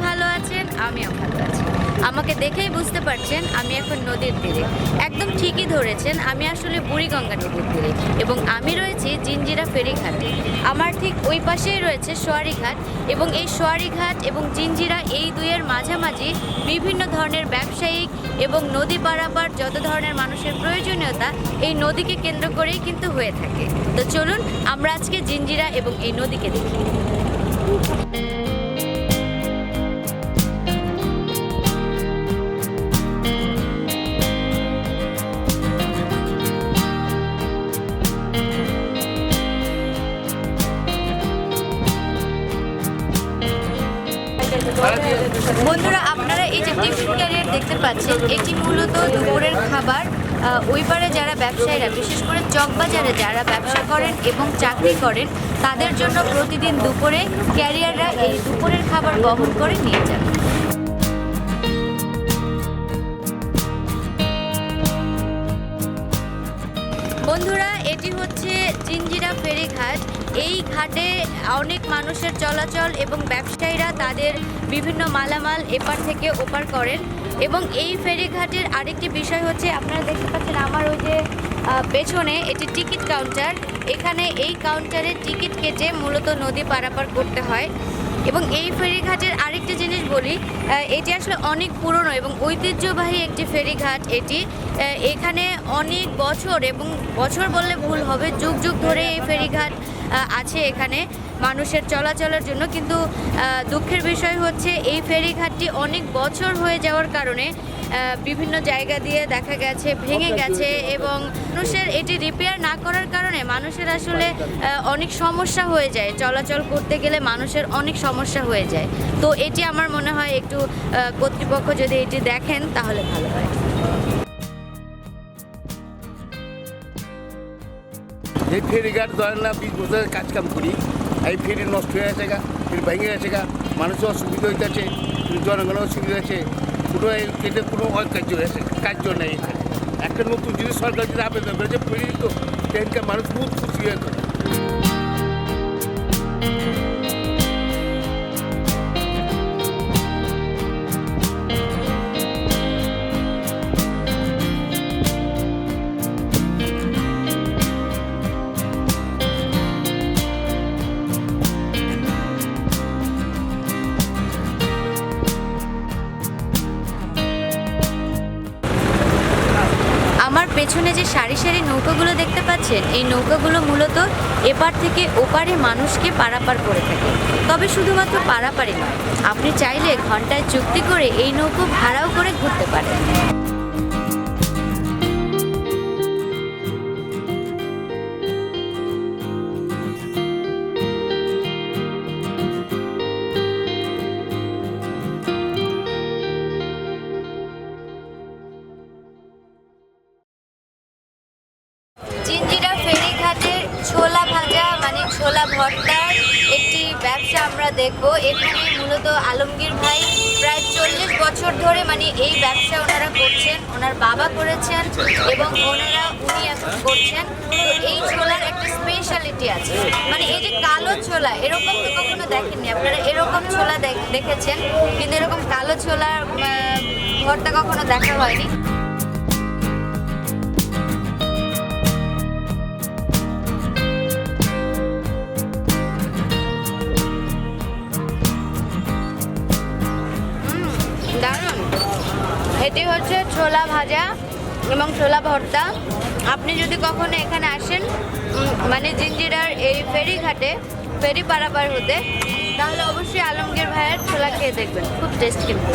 ভালো আছেন, আমিও ভালো আছি। আমাকে দেখেই বুঝতে পারছেন আমি এখন নদীর তীরে। একদম ঠিকই ধরেছেন, আমি আসলে বুড়িগঙ্গা নদীর তীরে এবং আমি রয়েছি জিঞ্জিরা ফেরিঘাটে। আমার ঠিক ওই পাশেই রয়েছে সোয়ারিঘাট এবং এই সোয়ারিঘাট এবং জিঞ্জিরা এই দুইয়ের মাঝামাঝি বিভিন্ন ধরনের ব্যবসায়িক এবং নদী পারাপার যত ধরনের মানুষের প্রয়োজনীয়তা এই নদীকে কেন্দ্র করেই কিন্তু হয়ে থাকে। তো চলুন আমরা আজকে জিঞ্জিরা এবং এই নদীকে দেখি। বন্ধুরা, আপনারা এই যে টিফিন ক্যারিয়ার দেখতে পাচ্ছেন, এটি মূলত দুপুরের খাবার। ওই পারে যারা ব্যবসায়ীরা, বিশেষ করে চকবাজারে যারা ব্যবসা করেন এবং চাকরি করেন, তাদের জন্য প্রতিদিন দুপুরে ক্যারিয়াররা এই দুপুরের খাবার বহন করে নিয়ে যান। বন্ধুরা, এটি হচ্ছে জিঞ্জিরা ফেরিঘাট। এই ঘাটে অনেক মানুষের চলাচল এবং ব্যবসায়ীরা তাদের বিভিন্ন মালামাল এপার থেকে ওপার করেন। এবং এই ফেরিঘাটের আরেকটি বিষয় হচ্ছে, আপনারা দেখতে পাচ্ছেন আমার ওই যে পেছনে এটি টিকিট কাউন্টার। এখানে এই কাউন্টারে টিকিট কেটে মূলত নদী পারাপার করতে হয়। এবং এই ফেরিঘাটের আরেকটি জিনিস বলি, এটি আসলে অনেক পুরনো এবং ঐতিহ্যবাহী একটি ফেরিঘাট। এটি এখানে অনেক বছর, এবং বছর বললে ভুল হবে, যুগ যুগ ধরে এই ফেরিঘাট আছে এখানে মানুষের চলাচলের জন্য। কিন্তু দুঃখের বিষয় হচ্ছে এই ফেরিঘাটটি অনেক বছর হয়ে যাওয়ার কারণে বিভিন্ন জায়গা দিয়ে দেখা গেছে ভেঙে গেছে এবং মানুষের এটি রিপেয়ার না করার কারণে মানুষের আসলে অনেক সমস্যা হয়ে যায়। চলাচল করতে গেলে মানুষের অনেক সমস্যা হয়ে যায়। তো এটি আমার মনে হয় একটু কর্তৃপক্ষ যদি এটি দেখেন তাহলে ভালো হয়। এই ফেরিঘাট ধরেন না 20 বছরের কাজ কাম করি, এই ফেরি নষ্ট হয়ে গেছে গা, ফেরি ভেঙে গেছে গা, মানুষের অসুবিধা হইতেছে, জনগণের অসুবিধা আছে, কোনো এতে কোনো কার্য হয়েছে, কার্য নেই এখানে। একটা নতুন জিনিস সরকার যদি আবেদন করেছে ফেরি তো সেখানকার মানুষ বহুত খুশি হয়ে গেল। আমার পেছনে যে সারি সারি নৌকাগুলো দেখতে পাচ্ছেন, এই নৌকাগুলো মূলত এপার থেকে ওপারে মানুষকে পারাপার করে থাকে। তবে শুধুমাত্র পারাপারই নয়, আপনি চাইলে ঘন্টায় চুক্তি করে এই নৌকো ভাড়াও করে ঘুরতে পারেন। জিঞ্জিরা ফেরিঘাটের ছোলা ভাজা মানে ছোলা ভর্তার একটি ব্যবসা আমরা দেখবো। এখানে মূলত আলমগীর ভাই প্রায় 40 বছর ধরে মানে এই ব্যবসা ওনারা করছেন, ওনার বাবা করেছেন এবং উনি এখন করছেন। তো এই ছোলার একটা স্পেশালিটি আছে, মানে এই যে কালো ছোলা, এরকম তো কখনো দেখেননি আপনারা। এরকম ছোলা দেখেছেন, কিন্তু এরকম কালো ছোলার ভর্তা কখনো দেখা হয়নি। দারুণ। এটি হচ্ছে ছোলা ভাজা এবং ছোলা ভর্তা। আপনি যদি কখনো এখানে আসেন, মানে জিঞ্জিরার এই ফেরিঘাটে ফেরি পারাপার হতে, তাহলে অবশ্যই আলমগীর ভাইয়ের ছোলা খেয়ে দেখবেন, খুব টেস্ট কিন্তু।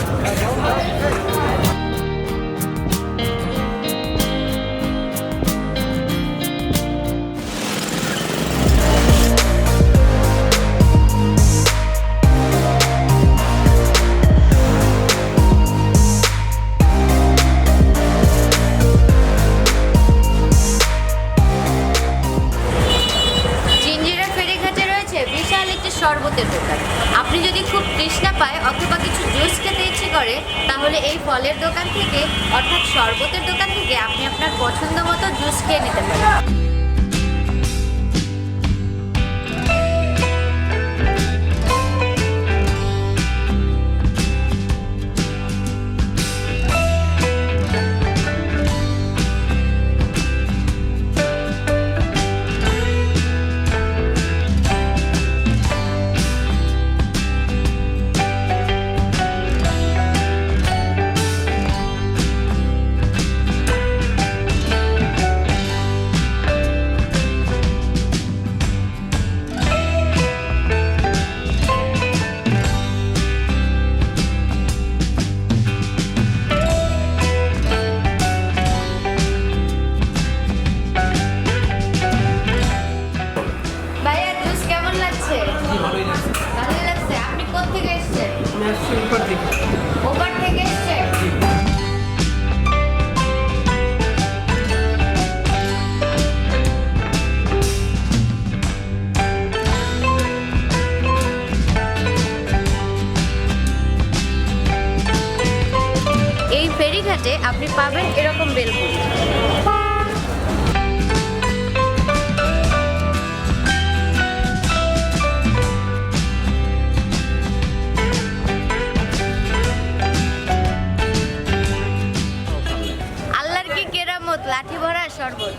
শরবতের দোকান। আপনি যদি খুব তৃষ্ণা পায় অথবা কিছু জুস খেতে ইচ্ছে করে, তাহলে এই ফলের দোকান থেকে অর্থাৎ শরবতের দোকান থেকে আপনি আপনার পছন্দ মতো জুস খেয়ে নিতে পারেন। আসছি উপর থেকে। ওপার থেকে এসছে। এই ফেরিঘাটে আপনি পাবেন এরকম বেলপুরি। আল্লাহর কি কেরামত, লাঠি ভরা শরবত।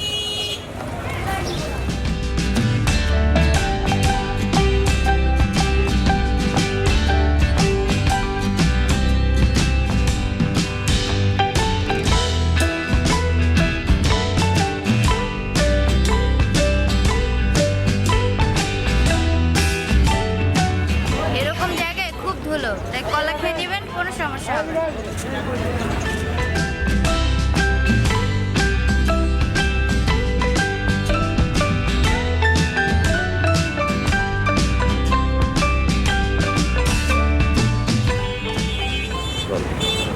এরকম জায়গায় খুব ধুলো, তাই কলা খেয়ে নেবেন, কোনো সমস্যা হবে না।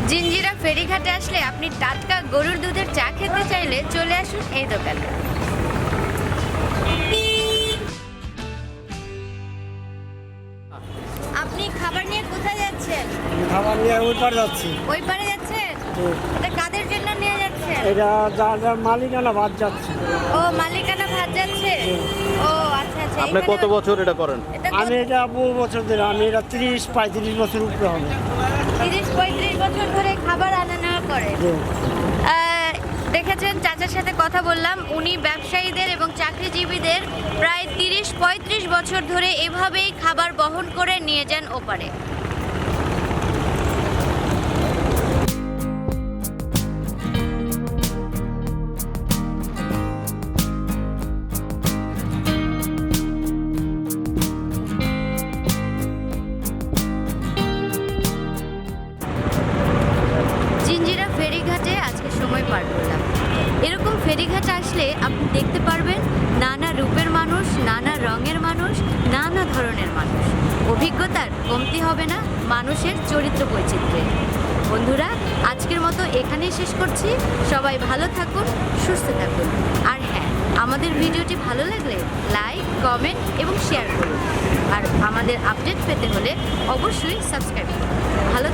জিঞ্জিরা ফেরিঘাটে আসলে আপনি টাটকা গরুর দুধের চা খেতে চাইলে চলে আসুন এই দোকানে। আপনি খাবার নিয়ে কোথায় যাচ্ছেন? খাবার নিয়ে ওই পার যাচ্ছি। ওই পারে যাচ্ছেন? এটা কাদের জন্য নিয়ে যাচ্ছেন? এটা যার মালিকানা বাদ যাচ্ছে। ও মালিকানা ভাত যাচ্ছে। ও আচ্ছা আচ্ছা। আপনি কত বছর এটা করেন? আমি এটা বহু বছর ধরে, আমি এটা 30-35 বছর উপরে হবে। 30-35 বছর ধরে খাবার আনা নেওয়া করে। জি। দেখেছেন, চাচার সাথে কথা বললাম, উনি ব্যবসায়ীদের এবং চাকরিজীবীদের প্রায় 30-35 বছর ধরে এভাবেই খাবার বহন করে নিয়ে যান ওপারে। জিঞ্জিরা ফেরিঘাটে আজকে সময় পার করলাম। এরকম ফেরিঘাটে আসলে আপনি দেখতে পারবেন নানা রূপের মানুষ, নানা রঙের মানুষ, নানা ধরনের মানুষ। অভিজ্ঞতার কমতি হবে না মানুষের চরিত্র বৈচিত্র্যে। বন্ধুরা, আজকের মতো এখানেই শেষ করছি। সবাই ভালো থাকুন, সুস্থ থাকুন। আর হ্যাঁ, আমাদের ভিডিওটি ভালো লাগলে লাইক, কমেন্ট এবং শেয়ার করুন। আর আমাদের আপডেট পেতে হলে অবশ্যই সাবস্ক্রাইব করুন। ভালো